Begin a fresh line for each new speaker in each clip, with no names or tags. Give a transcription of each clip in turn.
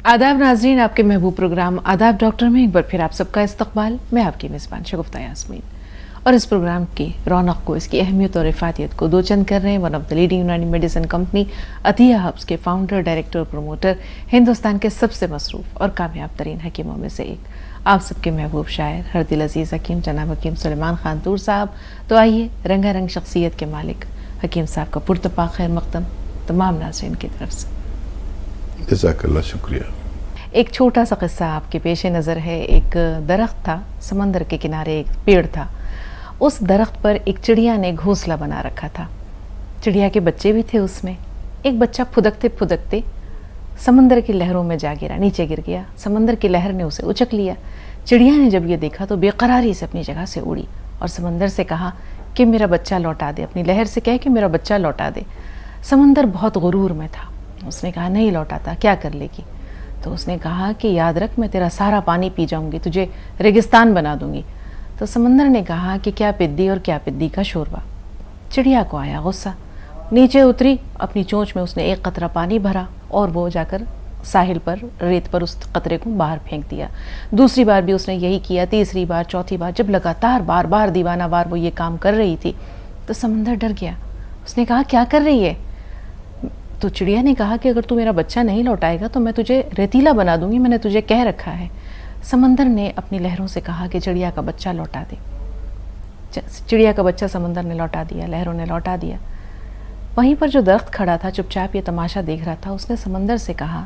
आदाब नाजरीन, आपके महबूब प्रोग्राम आदाब डॉक्टर में एक बार फिर आप सबका इस्तकबाल। मैं आपकी मेज़बान शगुफ्ता यास्मीन और इस प्रोग्राम की रौनक को, इसकी अहमियत और इफादियत को दो चंद कर रहे हैं वन ऑफ द लीडिंग यूनानी मेडिसिन कंपनी अतिया हब्स के फाउंडर, डायरेक्टर और प्रमोटर, हिंदुस्तान के सबसे मसरूफ़ और कामयाब तरीन हकीमों में से एक, आप सबके महबूब शायर, हर दिल अजीज़ हकीम जनाब हकीम सुलेमान खान तूर साहब। तो आइए रंगारंग शख्सियत के मालिक हकीम साहब का पुरतपा खैर मकदम तमाम नाज़रीन की तरफ से।
जज़ाकल्लाह, शुक्रिया।
एक छोटा सा किस्सा आपके पेश नज़र है। एक दरख्त था, समंदर के किनारे एक पेड़ था। उस दरख्त पर एक चिड़िया ने घोंसला बना रखा था। चिड़िया के बच्चे भी थे उसमें। एक बच्चा फुदकते फुदकते समंदर की लहरों में जा गिरा, नीचे गिर गया। समंदर की लहर ने उसे उचक लिया। चिड़िया ने जब ये देखा तो बेकरारी से अपनी जगह से उड़ी और समंदर से कहा कि मेरा बच्चा लौटा दे, अपनी लहर से कहे कि मेरा बच्चा लौटा दे। समंदर बहुत गुरूर में था। उसने कहा नहीं लौटाता, क्या कर लेगी? तो उसने कहा कि याद रख, मैं तेरा सारा पानी पी जाऊंगी, तुझे रेगिस्तान बना दूंगी। तो समंदर ने कहा कि क्या पिद्दी और क्या पिद्दी का शोरबा। चिड़िया को आया गुस्सा, नीचे उतरी, अपनी चोंच में उसने एक कतरा पानी भरा और वो जाकर साहिल पर, रेत पर उस कतरे को बाहर फेंक दिया। दूसरी बार भी उसने यही किया, तीसरी बार, चौथी बार। जब लगातार बार बार दीवाना बार वो ये काम कर रही थी तो समंदर डर गया। उसने कहा क्या कर रही है? तो चिड़िया ने कहा कि अगर तू मेरा बच्चा नहीं लौटाएगा तो मैं तुझे रेतीला बना दूंगी, मैंने तुझे कह रखा है। समंदर ने अपनी लहरों से कहा कि चिड़िया का बच्चा लौटा दे। चिड़िया का बच्चा समंदर ने लौटा दिया, लहरों ने लौटा दिया। वहीं पर जो दरख्त खड़ा था चुपचाप ये तमाशा देख रहा था, उसने समंदर से कहा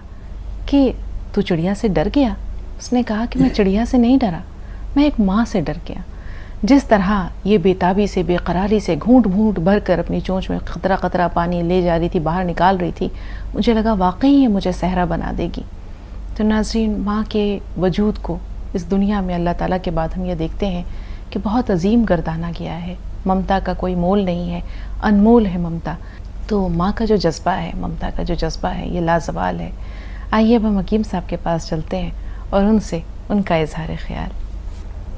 कि तू चिड़िया से डर गया? उसने कहा कि मैं चिड़िया से नहीं डरा, मैं एक माँ से डर गया। जिस तरह ये बेताबी से, बेकरारी से घूंट घूंट भर कर अपनी चोंच में कतरा कतरा पानी ले जा रही थी, बाहर निकाल रही थी, मुझे लगा वाकई ये मुझे सहरा बना देगी। तो नाज़रीन, माँ के वजूद को इस दुनिया में अल्लाह ताला के बाद हम ये देखते हैं कि बहुत अजीम गर्दाना गया है। ममता का कोई मोल नहीं है, अनमोल है ममता। तो माँ का जो जज्बा है, ममता का जो जज्बा है, ये लाजवाल है। आइए अब हम हकीम साहब के पास चलते हैं और उनसे उनका इजहार ख्याल,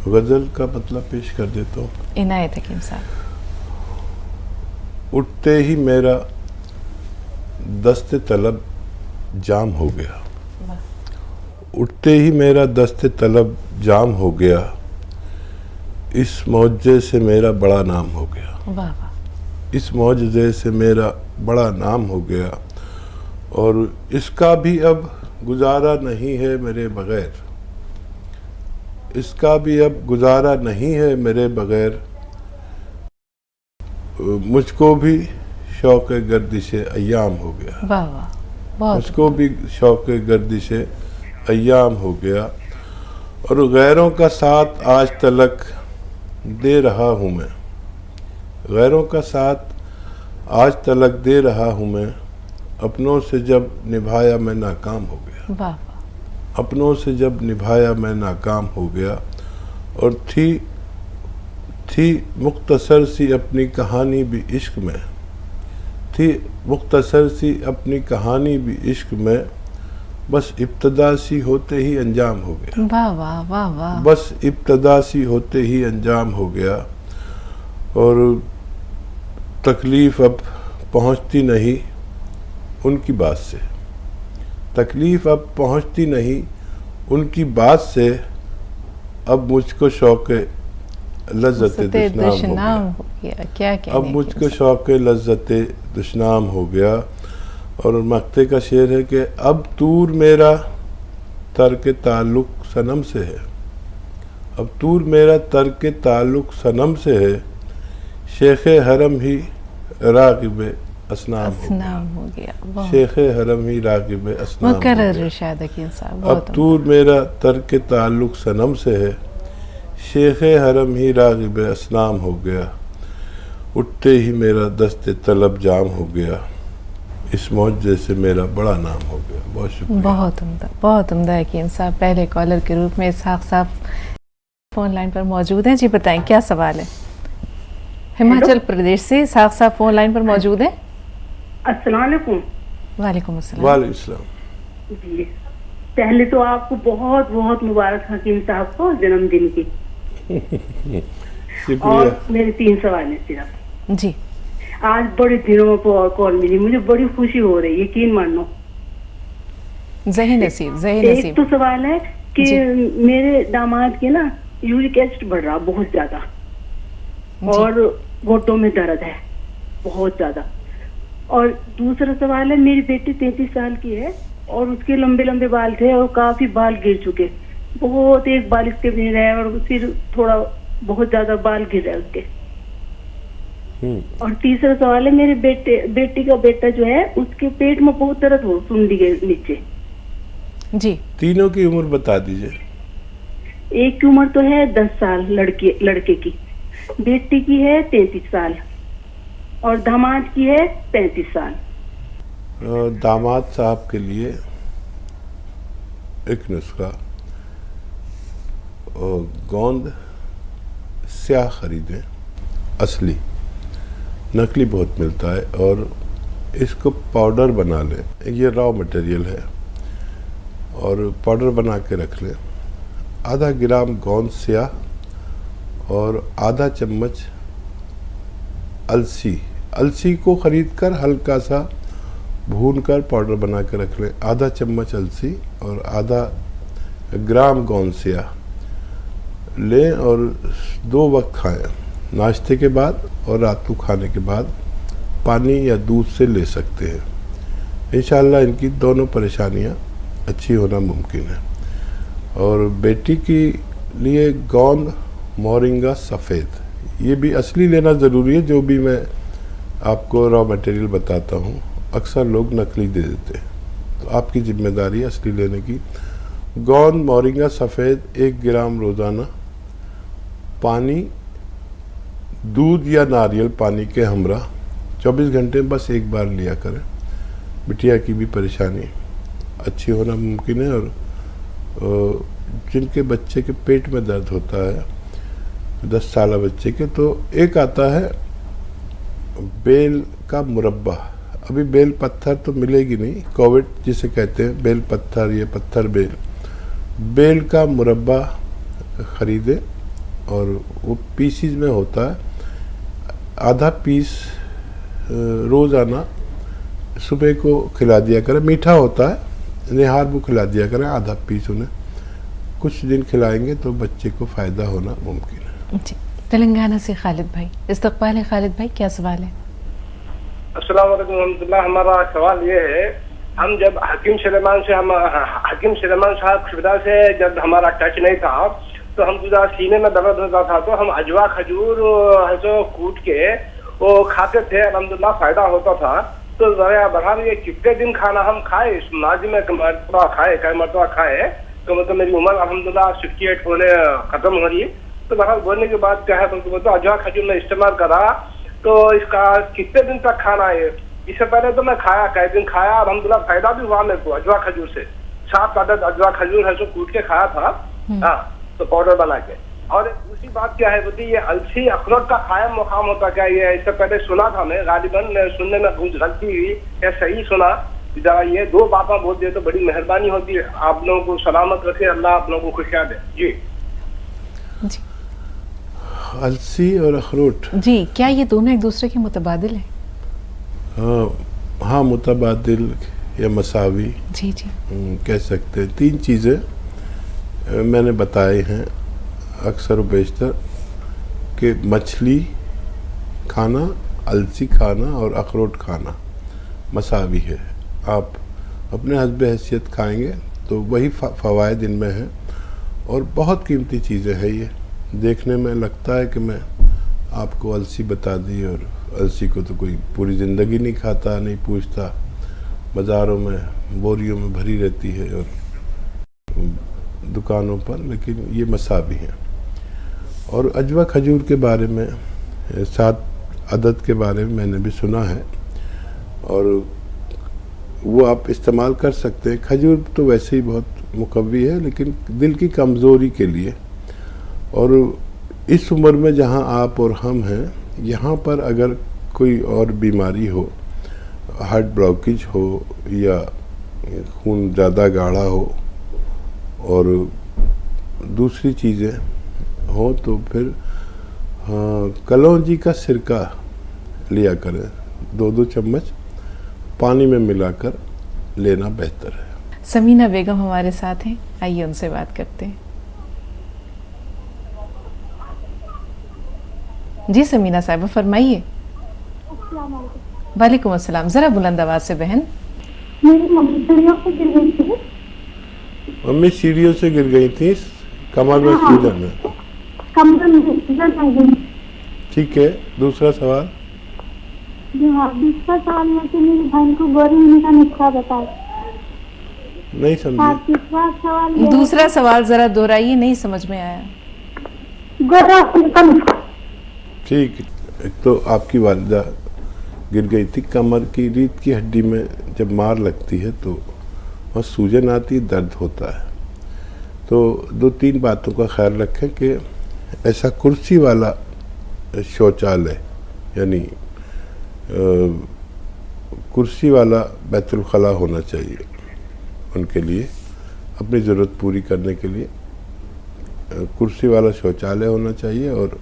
गज़ल का मतलब पेश कर देता हूँ।
इनायत हकीम साहब।
उठते ही मेरा दस्ते तलब जाम हो गया, उठते ही मेरा दस्ते तलब जाम हो गया, इस मौजे से मेरा बड़ा नाम हो गया।
वाह वाह।
इस मौजे से मेरा बड़ा नाम हो गया और इसका भी अब गुजारा नहीं है मेरे बग़ैर, इसका भी अब गुजारा नहीं है मेरे बग़ैर, मुझको भी शौक़ गर्दिश अय्याम हो गया।
वाह वाह, बहुत।
मुझको भी शौक़ गर्दिश अय्याम हो गया और गैरों का साथ आज तलक दे रहा हूँ मैं, गैरों का साथ आज तलक दे रहा हूँ मैं, अपनों से जब निभाया मैं नाकाम हो गया।
वाह वाह।
अपनों से जब निभाया मैं नाकाम हो गया और थी मुख्तसर सी अपनी कहानी भी इश्क में, थी मुख्तसर सी अपनी कहानी भी इश्क में, बस इब्तदा सी होते ही अंजाम हो गया।
वाह वाह वाह वाह।
बस इब्तदा सी होते ही अंजाम हो गया और तकलीफ़ अब पहुंचती नहीं उनकी बात से, तकलीफ़ अब पहुंचती नहीं उनकी बात से, अब मुझको शौक़ लज़्ज़त दुश्नाम हो गया।
क्या
अब मुझको शौक़ लज़्ज़त दुश्नाम हो गया। और मक्ते का शेर है कि अब तूर मेरा तर्क ताल्लुक़ सनम से है, अब तूर मेरा तर्क ताल्लुक़ सनम से है, शेख हरम ही राग़िब असनाम हो गया। शेख हरम ही राग़िब असनाम हो गया। अब तूर मेरा तर्क ताल्लुक़ सनम से है, शेख हरम ही राग़िब असनाम हो गया, उठते ही मेरा दस्ते तलब जाम हो गया, इस मौजे से मेरा बड़ा नाम हो गया। बहुत शुक्रिया।
बहुत उम्दा, बहुत उम्दा हकीम साहब। पहले कॉलर के रूप में इसहाक साहब फ़ोन लाइन पर मौजूद हैं। जी बताएं क्या सवाल है? हिमाचल प्रदेश से इसहाक साहब फ़ोन लाइन पर मौजूद हैं।
अस्सलाम वालेकुम।
वालेकुम अस्सलाम।
वालेकुम अस्सलाम।
जी, पहले तो आपको बहुत बहुत मुबारक हकीम साहब को जन्मदिन की। और मेरे 3 सवाल हैं सिर्फ।
जी।
आज बड़े दिनों में कॉल मिली, मुझे बड़ी खुशी हो रही है, यकीन मानो।
जही नसीब, जही
एक
नसीब।
तो सवाल है कि
जी।
मेरे दामाद के ना यूरिक एसिड बढ़ रहा बहुत ज्यादा,
जी।
और घोटों में दर्द है बहुत ज्यादा। और दूसरा सवाल है, मेरी बेटी 33 साल की है और उसके लंबे लंबे बाल थे और काफी बाल गिर चुके, बहुत, एक बाल इसके भी नहीं रहे और फिर थोड़ा बहुत ज्यादा बाल गिर रहे उसके। और तीसरा सवाल है, मेरे बेटी का बेटा जो है उसके पेट में बहुत दर्द हो, सुंडी के नीचे।
जी।
तीनों की उम्र बता दीजिए।
एक की उम्र तो है 10 साल लड़के की, बेटी की है 33 साल और दामाद की है 35 साल।
दामाद साहब के लिए एक नुस्खा, गोंद स्याह खरीदें, असली, नकली बहुत मिलता है, और इसको पाउडर बना लें। ये रॉ मटेरियल है और पाउडर बना के रख लें। आधा ग्राम गोंद स्याह और आधा चम्मच अलसी को खरीदकर हल्का सा भूनकर पाउडर बना के रख लें। आधा चम्मच अलसी और आधा ग्राम गोंद स्याह लें और 2 वक्त खाएं, नाश्ते के बाद और रात को खाने के बाद। पानी या दूध से ले सकते हैं। इंशाल्लाह इनकी दोनों परेशानियां अच्छी होना मुमकिन है। और बेटी के लिए गोंद मोरिंगा सफ़ेद, ये भी असली लेना ज़रूरी है। जो भी मैं आपको रॉ मटेरियल बताता हूँ अक्सर लोग नकली दे देते हैं, तो आपकी जिम्मेदारी है असली लेने की। गोंद मोरिंगा सफ़ेद 1 ग्राम रोज़ाना, पानी, दूध या नारियल पानी के हमरा 24 घंटे में बस एक बार लिया करें। बिटिया की भी परेशानी अच्छी होना मुमकिन है। और जिनके बच्चे के पेट में दर्द होता है 10 साल बच्चे के, तो एक आता है बेल का मुरब्बा। अभी बेल पत्थर तो मिलेगी नहीं, कोविड जिसे कहते हैं बेल पत्थर, ये पत्थर बेल का मुरब्बा ख़रीदे और वो पीसीज में होता है। आधा पीस रोज़ाना सुबह को खिला दिया करें, मीठा होता है, निहार को खिला दिया करें आधा पीस। उन्हें कुछ दिन खिलाएंगे तो बच्चे को फ़ायदा होना मुमकिन है।
जी। तेलंगाना से खालिद भाई, इस्तकबाल है खालिद भाई, क्या सवाल है?
अस्सलाम वालेकुम रहमतुल्लाह। हमारा सवाल ये है, हम जब हकीम सुलेमान साहब खुदा से जब हमारा टच नहीं था तो हम खुदा सीने में दर्द होता था तो हम अजवा खजूर कूट के वो खाते थे, अल्हम्दुलिल्लाह फायदा होता था। तो बहरहाल ये कितने दिन खाना हम खाए, इस माजी में कई मरतबा खाए, तो मतलब मेरी उम्र अल्हम्दुलिल्लाह 68 होने खत्म हो रही है। तो बहरहाल बोलने के बाद क्या है, तो अजवा खजूर में इस्तेमाल करा, तो इसका कितने दिन तक खाना है? इससे पहले तो मैं खाया, कई दिन खाया, अल्हम्दुलिल्लाह फायदा भी हुआ मेरे को अजवा खजूर से। 7 अदद अजवा खजूर है जो कूट के खाया था, हाँ, तो पाउडर बना के। और दूसरी बात क्या है बोलती, ये अलसी अखरोट का कायम मुकाम होता क्या? ये इससे पहले सुना था मैं, गालिबन सुनने में कुछ गलती हुई या सही सुना, जरा ये 2 बातें बोल दिए तो बड़ी मेहरबानी होती है। आप लोगों को सलामत रखे, अल्लाह आप लोगों को खुशियां दे। जी
जी।
अलसी और अखरोट,
जी, क्या ये दोनों एक दूसरे के मुतबादिल हैं?
हाँ, मुतबादिल या मसावी,
जी जी।
कह सकते हैं। 3 चीज़ें मैंने बताए हैं अक्सर बेशतर, कि मछली खाना, अलसी खाना और अखरोट खाना मसावी है। आप अपने हस्ब हैसियत खाएंगे तो वही फ़वाइद इनमें हैं, और बहुत कीमती चीज़ें हैं ये। देखने में लगता है कि मैं आपको अलसी बता दी, और अलसी को तो कोई पूरी ज़िंदगी नहीं खाता, नहीं पूछता, बाज़ारों में बोरियों में भरी रहती है और दुकानों पर, लेकिन ये मसावी हैं। और अजवा खजूर के बारे में 7 अदद के बारे में मैंने भी सुना है, और वो आप इस्तेमाल कर सकते हैं। खजूर तो वैसे ही बहुत मुकव्वी है, लेकिन दिल की कमज़ोरी के लिए, और इस उम्र में जहाँ आप और हम हैं, यहाँ पर अगर कोई और बीमारी हो, हार्ट ब्लॉकेज हो या खून ज़्यादा गाढ़ा हो और दूसरी चीज़ें हो, तो फिर कलौंजी का सिरका लिया करें, 2-2 चम्मच पानी में मिलाकर लेना बेहतर है।
समीना बेगम हमारे साथ हैं, आइए उनसे बात करते हैं। जी समीना साहिबा फरमाइए। वालेकुम अस्सलाम। जरा बुलंद आवाज से बहन।
मेरी मम्मी सीढ़ियों से गिर गई थी।
मम्मी सीढ़ियों से गिर गई थी, कमर में सूजन है।
कमर में सूजन आ गई।
ठीक है, दूसरा सवाल।
जी हाँ, दूसरा सवाल है कि मेरी बहन को गोरी होने का नुस्खा बताए।
नहीं समझे।
तीसरा सवाल ये
दूसरा सवाल जरा दोहराइए, नहीं समझ में आया।
गोरा होने का नुस्खा।
ठीक, एक तो आपकी वालिदा गिर गई थी, कमर की रीढ़ की हड्डी में जब मार लगती है तो वहाँ सूजन आती है, दर्द होता है। तो 2-3 बातों का ख्याल रखें कि ऐसा कुर्सी वाला शौचालय यानी कुर्सी वाला बैतुल खला होना चाहिए उनके लिए, अपनी ज़रूरत पूरी करने के लिए कुर्सी वाला शौचालय होना चाहिए, और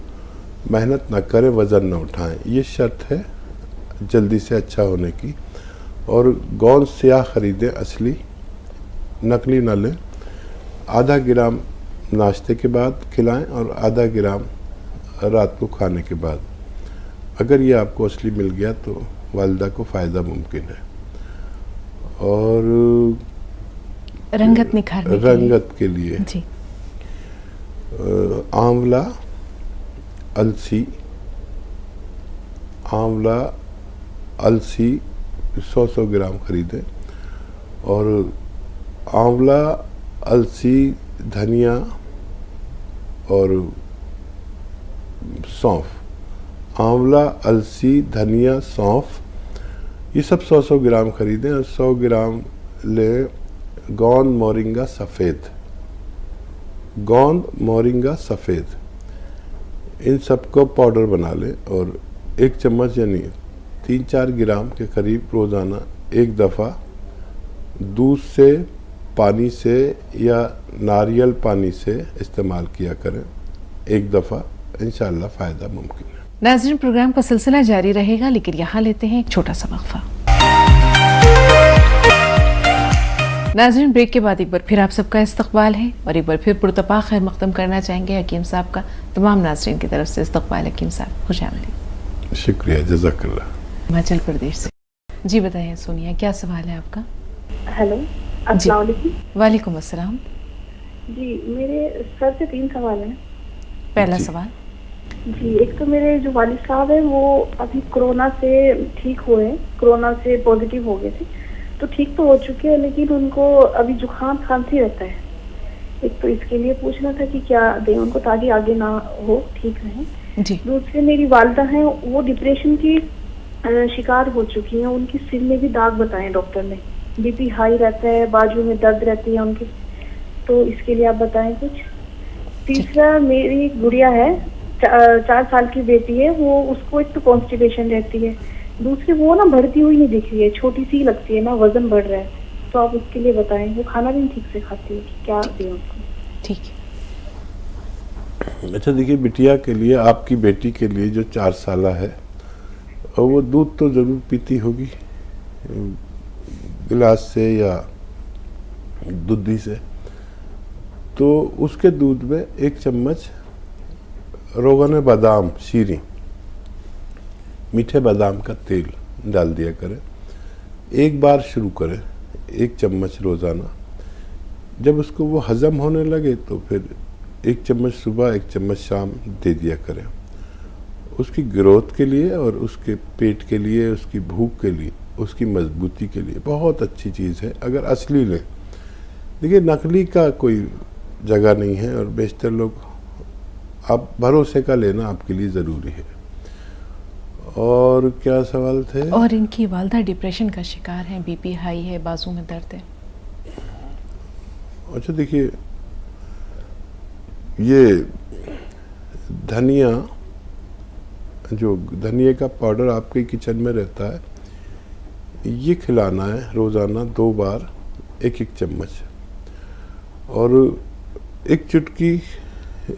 मेहनत ना करें, वज़न ना उठाएं, ये शर्त है जल्दी से अच्छा होने की। और गोंद स्याह ख़रीदें, असली, नकली ना लें। आधा ग्राम नाश्ते के बाद खिलाएं और आधा ग्राम रात को खाने के बाद। अगर ये आपको असली मिल गया तो वालिदा को फ़ायदा मुमकिन है। और
रंगत निखारने
रंगत के लिए
जी
आंवला, अलसी, आंवला अलसी 100 ग्राम खरीदें, और आंवला, अलसी, धनिया और सौंफ। आंवला, अलसी, धनिया, सौंफ, ये सब 100 ग्राम खरीदें, और 100 ग्राम लें गोंद मोरिंगा सफ़ेद। गोंद मोरिंगा सफ़ेद, इन सबको पाउडर बना लें, और 1 चम्मच यानी 3-4 ग्राम के करीब रोज़ाना एक दफ़ा दूध से, पानी से या नारियल पानी से इस्तेमाल किया करें एक दफ़ा, इंशाअल्लाह फ़ायदा मुमकिन है।
नाज़रीन, प्रोग्राम का सिलसिला जारी रहेगा, लेकिन यहाँ लेते हैं एक छोटा सा वक्फा। नाज़रीन, ब्रेक के बाद एक बार फिर आप सबका इस्तकबाल है, और एक बार फिर पुरतपा खैर मक़दम करना चाहेंगे हकीम साहब का। तमाम नाज़रीन की तरफ से इस्तकबाल हकीम साहब, खुशामदीद।
शुक्रिया, जज़ाकल्लाह।
हिमाचल प्रदेश से जी बताइए सोनिया, क्या सवाल है आपका?
हेलो, अस्सलाम वालेकुम।
वालेकुम अस्सलाम।
जी, मेरे सर से 3 सवाल हैं।
पहला सवाल
जी, एक तो मेरे जो वालिद साहब हैं वो अभी कोरोना से ठीक हुए हैं, कोरोना से पॉजिटिव हो गए थे, तो ठीक तो हो चुके हैं, लेकिन उनको अभी जुकाम खांसी रहता है। एक तो इसके लिए पूछना था कि क्या दें उनको ताकि आगे ना हो, ठीक रहें।
जी।
दूसरे मेरी वालिदा हैं, वो डिप्रेशन की शिकार हो चुकी हैं, उनकी सिर में भी दाग बताए डॉक्टर ने, बीपी हाई रहता है, बाजू में दर्द रहती है उनकी, तो इसके लिए आप बताएं कुछ। तीसरा, मेरी गुड़िया है, 4 साल की बेटी है, वो उसको एक तो कॉन्स्टिपेशन रहती है, दूसरी वो ना बढ़ती हुई नहीं दिख रही है, छोटी सी लगती है ना, वजन बढ़ रहा है, तो आप उसके लिए बताएं। वो खाना भी नहीं ठीक से खाती है, क्या दें उसको?
ठीक है।
अच्छा देखिए, बिटिया के लिए, आपकी बेटी के लिए जो 4 साल है, और वो दूध तो ज़रूर पीती होगी गिलास से या दूधी से, तो उसके दूध में 1 चम्मच रोगन बादाम, शीरी, मीठे बादाम का तेल डाल दिया करें। एक बार शुरू करें, 1 चम्मच रोज़ाना। जब उसको वो हज़म होने लगे तो फिर 1 चम्मच सुबह, 1 चम्मच शाम दे दिया करें। उसकी ग्रोथ के लिए और उसके पेट के लिए, उसकी भूख के लिए, उसकी मजबूती के लिए बहुत अच्छी चीज़ है अगर असली लें। देखिए, नकली का कोई जगह नहीं है, और बेशतर लोग, आप भरोसे का लेना आपके लिए ज़रूरी है। और क्या सवाल थे?
और इनकी वालदा डिप्रेशन का शिकार हैं, बीपी हाई है, बाजू में दर्द है।
अच्छा देखिए, ये धनिया, जो धनिया का पाउडर आपके किचन में रहता है, ये खिलाना है रोज़ाना 2 बार, 1-1 चम्मच। और 1 चुटकी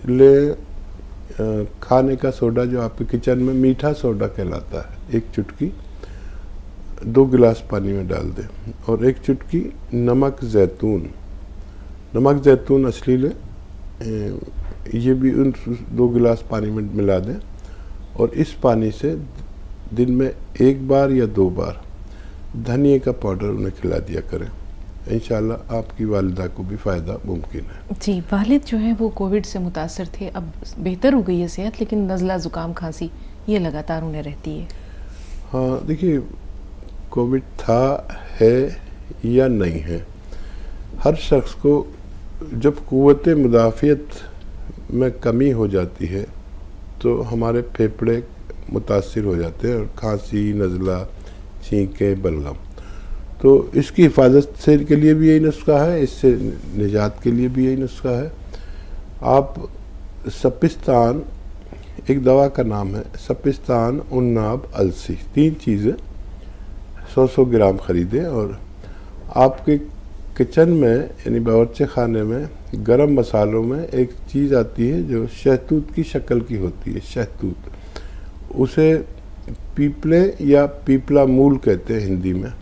ले खाने का सोडा, जो आपके किचन में मीठा सोडा कहलाता है, 1 चुटकी 2 गिलास पानी में डाल दें और 1 चुटकी नमक जैतून, नमक जैतून असली लें, ये भी उन 2 गिलास पानी में मिला दें और इस पानी से दिन में 1 बार या 2 बार धनिए का पाउडर उन्हें खिला दिया करें। इंशाल्लाह आपकी वालिदा को भी फ़ायदा मुमकिन है।
जी, वालिद जो हैं वो कोविड से मुतासर थे, अब बेहतर हो गई है सेहत, लेकिन नज़ला ज़ुकाम खांसी ये लगातार उन्हें रहती है।
हाँ देखिए, कोविड था, है या नहीं है, हर शख्स को जब क़ुव्वत मुदाफ़ियत में कमी हो जाती है तो हमारे फेफड़े मुतासिर हो जाते हैं और खांसी, नज़ला, छींकें, बलगम। तो इसकी हिफाजत से के लिए भी यही नुस्खा है, इससे निजात के लिए भी यही नुस्खा है। आप सपिस्तान, एक दवा का नाम है सपिस्तान, उन्नाब, अलसी, 3 चीज़ें 100-100 ग्राम ख़रीदें और आपके किचन में यानी बावर्ची खाने में गरम मसालों में एक चीज़ आती है जो शहतूत की शक्ल की होती है, शहतूत, उसे पीपले या पीपला मूल कहते हैं हिंदी में।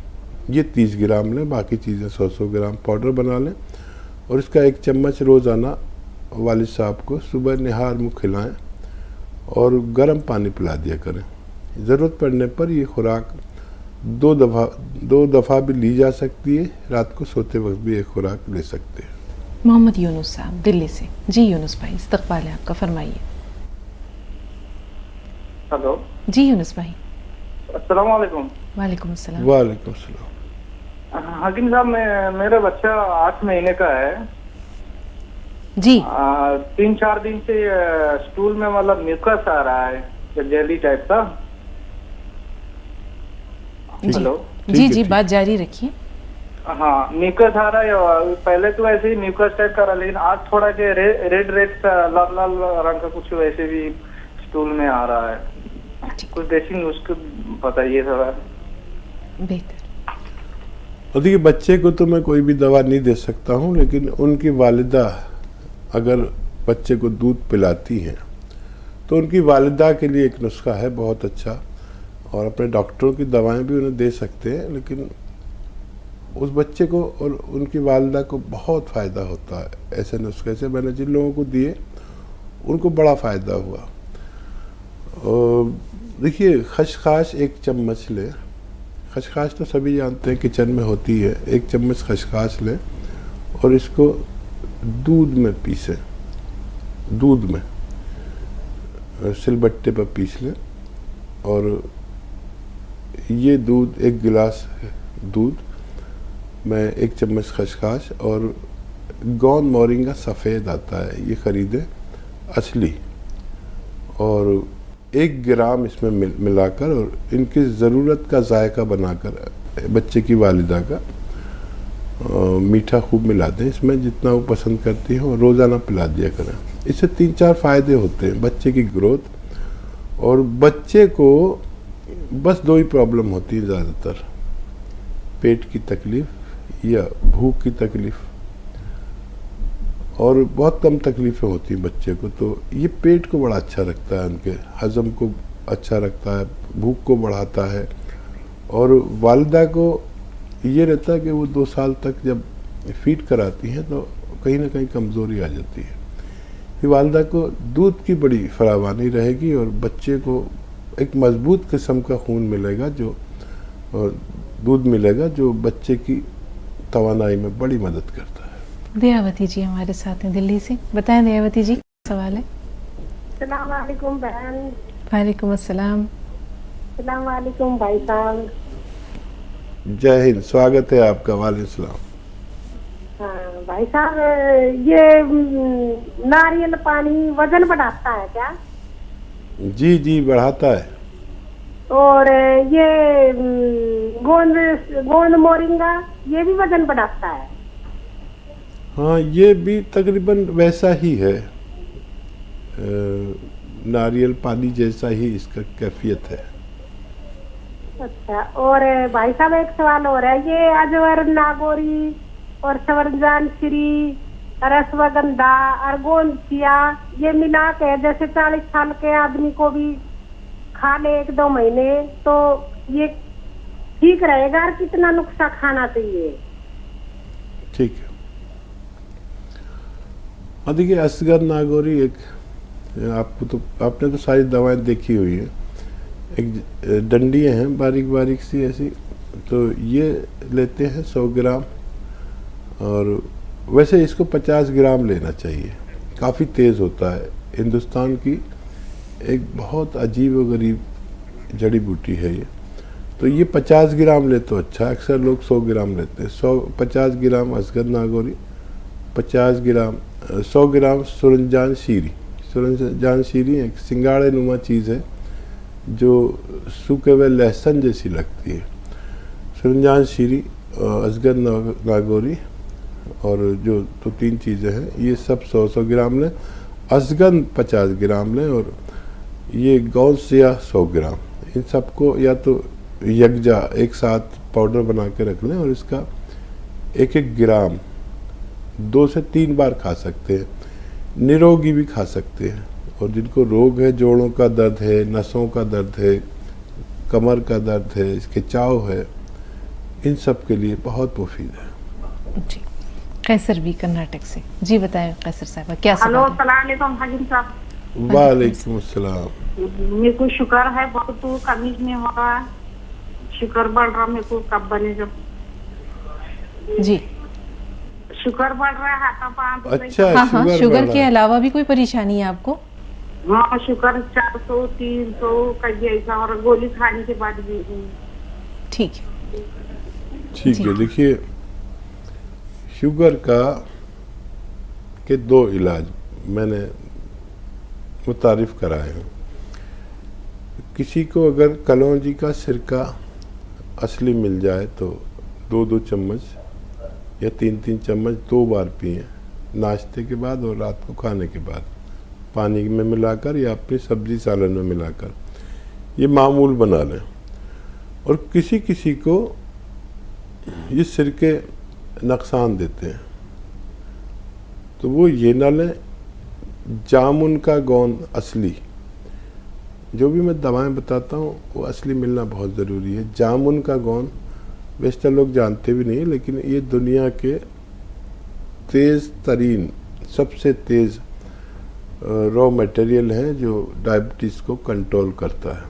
ये 30 ग्राम लें, बाकी चीज़ें 100-100 ग्राम पाउडर बना लें और इसका 1 चम्मच रोज़ाना वालिद साहब को सुबह निहार मुँह खिलाएं और गर्म पानी पिला दिया करें। ज़रूरत पड़ने पर ये खुराक 2 दफ़ा भी ली जा सकती है, रात को सोते वक्त भी एक खुराक ले सकते हैं।
मोहम्मद यूनुस साहब दिल्ली से। जी यूनुस भाई, इस्तक़बाल है आपका, फरमाइए।
हेलो
जी यूनुस भाई।
अस्सलाम वालेकुम।
वालेकुम अस्सलाम।
वालेकुम सलाम।
हकीम साहब, मेरा बच्चा 8 महीने का है
जी।
3-4 दिन से स्टूल में मतलब म्यूकस आ रहा है, जेली टाइप का।
जी
हेलो
जी जी, बात जारी रखिए।
हाँ, म्यूकस आ रहा है और पहले तो ऐसे ही म्यूकस टाइप का रहा, लेकिन आज थोड़ा के रेड सा लाल लाल रंग का कुछ वैसे भी स्टूल में आ रहा है। कुछ देसी नुस्खे बताइए थोड़ा।
बेहतर।
और देखिए, बच्चे को तो मैं कोई भी दवा नहीं दे सकता हूँ, लेकिन उनकी वालिदा अगर बच्चे को दूध पिलाती हैं तो उनकी वालिदा के लिए एक नुस्खा है बहुत अच्छा, और अपने डॉक्टरों की दवाएं भी उन्हें दे सकते हैं, लेकिन उस बच्चे को और उनकी वालिदा को बहुत फ़ायदा होता है ऐसे नुस्खे से। मैंने जिन लोगों को दिए उनको बड़ा फ़ायदा हुआ। देखिए, खसखस 1 चम्मच लें, खसखस तो सभी जानते हैं किचन में होती है। 1 चम्मच खसखस लें और इसको दूध में पीसें, दूध में सिलबट्टे पर पीस लें और ये दूध 1 गिलास दूध में 1 चम्मच खसखस और गोंद मोरिंगा सफ़ेद आता है, ये ख़रीदें असली, और 1 ग्राम इसमें मिलाकर और इनकी ज़रूरत का जायका बनाकर बच्चे की वालिदा का मीठा खूब मिला दें इसमें, जितना वो पसंद करती है, और रोज़ाना पिला दिया करें। इससे 3-4 फ़ायदे होते हैं। बच्चे की ग्रोथ, और बच्चे को बस 2 ही प्रॉब्लम होती है ज़्यादातर, पेट की तकलीफ़ या भूख की तकलीफ़, और बहुत कम तकलीफ़ें होती हैं बच्चे को। तो ये पेट को बड़ा अच्छा रखता है, उनके हज़म को अच्छा रखता है, भूख को बढ़ाता है, और वालिदा को ये रहता है कि वो 2 साल तक जब फीड कराती हैं तो कहीं ना कहीं कमज़ोरी आ जाती है। कि वालिदा को दूध की बड़ी फरावानी रहेगी और बच्चे को एक मजबूत किस्म का खून मिलेगा, जो और दूध मिलेगा जो बच्चे की तवानाई में बड़ी मदद करता है।
दयावती जी हमारे साथ हैं दिल्ली से। बताएं दयावती जी, सवाल है।
सलाम वालेकुम बहन।
वालेकुम अस्सलाम।
सलाम वालेकुम भाई साहब।
जय हिंद, स्वागत है आपका। वालेकुम सलाम।
हाँ भाई साहब, ये नारियल पानी वजन बढ़ाता है क्या?
जी जी, बढ़ाता है।
और ये गोंद मोरिंगा ये भी वजन बढ़ाता है?
हाँ, ये भी तकरीबन वैसा ही है, नारियल पानी जैसा ही इसका कैफियत है।
अच्छा, और भाई साहब एक सवाल और है, ये अजवर, नागोरी और सवरजान श्री, रसवगंधा, अर्गोनचिया, ये मिला के जैसे 40 साल के आदमी को भी खा ले 1-2 महीने, तो ये
ठीक रहेगा और कितना नुस्खा खाना चाहिए?
ठीक है। हाँ देखिए, असगर नागौरी एक, आपने तो सारी दवाएं देखी हुई है। एक डंडियाँ हैं बारीक बारीक सी ऐसी, तो ये लेते हैं 100 ग्राम, और वैसे इसको 50 ग्राम लेना चाहिए। काफ़ी तेज़ होता है। हिंदुस्तान की एक बहुत अजीब व गरीब जड़ी बूटी है ये। तो ये 50 ग्राम ले तो अच्छा, अक्सर लोग 100 ग्राम लेते हैं। 50 ग्राम असगर नागौरी, 50 ग्राम 100 ग्राम सुरंजान शीरी। सुरंजान शीरी एक सिंगाड़े नुमा चीज़ है जो सूखे हुए लहसुन जैसी लगती है। सुरंजान शीरी, असगर नागौरी और जो तो 3 चीज़ें हैं, ये सब 100 ग्राम लें। असगन 50 ग्राम लें, और ये गौसिया 100 ग्राम। इन सबको या तो यकजा एक साथ पाउडर बना के रख लें, और इसका 1-1 ग्राम 2 से 3 बार खा सकते हैं। निरोगी भी खा सकते हैं, और जिनको रोग है, जोड़ों का दर्द है, नसों का दर्द है, कमर का दर्द है, खिंचाव है, इन सब के लिए बहुत मुफीद है।
जी, कैसर भी कर्नाटक से। जी बताएं कैसर साहब, क्या
हेलो,
सवाल है?
अस्सलाम वालेकुम हकीम साहब।
वालेकुम अस्सलाम।
मेरे को शुगर है बहुत, तो कमीज में हो रहा है, शुगर बढ़ रहा, मेरे को कब बने जब
जी
शुगर बढ़ रहा है, हाथापाई।
अच्छा,
हाँ हाँ,
शुगर
शुगर
बढ़
के
रहा है।
अलावा भी कोई परेशानी है आपको?
हाँ, शुगर 400 300 कभी ऐसा, और गोली खाने के बाद भी।
ठीक है।
ठीक
जी।
है। देखिए, शुगर का के 2 इलाज मैंने मुतारिफ कराए हैं। किसी को अगर कलौंजी का सिरका असली मिल जाए तो 2-2 चम्मच या 3-3 चम्मच 2 बार पिएं, नाश्ते के बाद और रात को खाने के बाद, पानी में मिलाकर या अपनी सब्जी सालन में मिलाकर। ये मामूल बना लें। और किसी किसी को ये सिरके नुकसान देते हैं, तो वो ये ना लें। जामुन का गोंद असली, जो भी मैं दवाएं बताता हूँ वो असली मिलना बहुत ज़रूरी है। जामुन का गोंद बेशतर लोग जानते भी नहीं, लेकिन ये दुनिया के तेज़ तरीन, सबसे तेज़ रॉ मटेरियल है जो डायबिटीज़ को कंट्रोल करता है।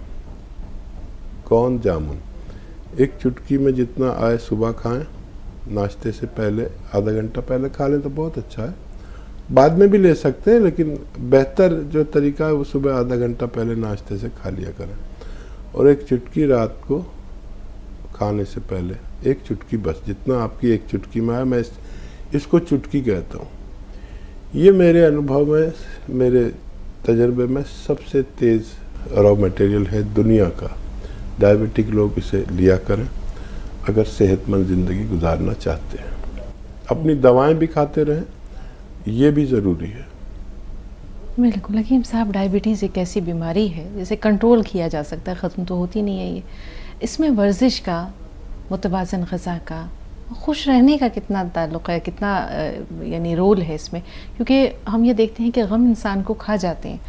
कौन? जामुन। एक चुटकी में जितना आए सुबह खाएं, नाश्ते से पहले आधा घंटा पहले खा लें तो बहुत अच्छा है। बाद में भी ले सकते हैं, लेकिन बेहतर जो तरीका है वो सुबह आधा घंटा पहले नाश्ते से खा लिया करें। और एक चुटकी रात को खाने से पहले, एक चुटकी बस, जितना आपकी एक चुटकी में आए। मैं इसको चुटकी कहता हूँ। ये मेरे अनुभव में, मेरे तजर्बे में सबसे तेज़ रॉ मटेरियल है दुनिया का। डायबिटिक लोग इसे लिया करें अगर सेहतमंद ज़िंदगी गुजारना चाहते हैं। अपनी दवाएं भी खाते रहें, ये भी ज़रूरी है।
बिल्कुल हकीम साहब, डायबिटीज़ एक ऐसी बीमारी है जिसे कंट्रोल किया जा सकता है, ख़त्म तो होती नहीं है ये। इसमें वर्जिश का, मुतवाज़न ग़िज़ा का, खुश रहने का कितना ताल्लुक़ है, कितना यानी रोल है इसमें? क्योंकि हम ये देखते हैं कि गम इंसान को खा जाते हैं।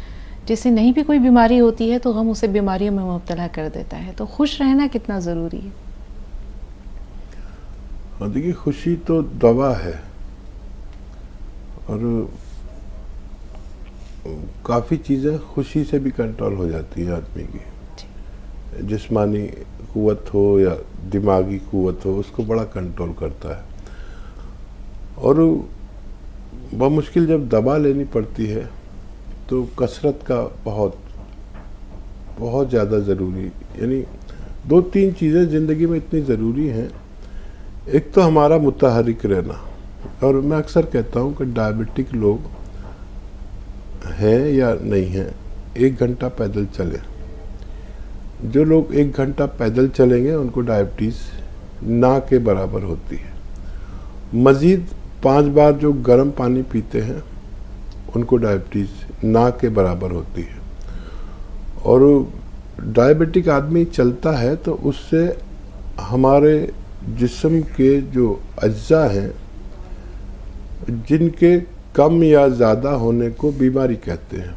जैसे नहीं भी कोई बीमारी होती है तो गम उसे बीमारियों में मुब्तला कर देता है। तो खुश रहना कितना ज़रूरी है?
हाँ देखिए, खुशी तो दवा है, और काफ़ी चीज़ें खुशी से भी कंट्रोल हो जाती हैं आदमी की। जिस्मानी कुव्वत हो या दिमागी कुव्वत हो, उसको बड़ा कंट्रोल करता है। और बमुश्किल जब दवा लेनी पड़ती है तो कसरत का बहुत बहुत ज़्यादा ज़रूरी, यानी 2-3 चीज़ें ज़िंदगी में इतनी ज़रूरी हैं। एक तो हमारा मुतहरिक रहना, और मैं अक्सर कहता हूँ कि डायबिटिक लोग हैं या नहीं हैं, 1 घंटा पैदल चलें। जो लोग 1 घंटा पैदल चलेंगे उनको डायबिटीज़ ना के बराबर होती है। मज़ीद 5 बार जो गर्म पानी पीते हैं उनको डायबिटीज़ ना के बराबर होती है। और डायबिटिक आदमी चलता है तो उससे हमारे जिस्म के जो अज्जा हैं, जिनके कम या ज़्यादा होने को बीमारी कहते हैं,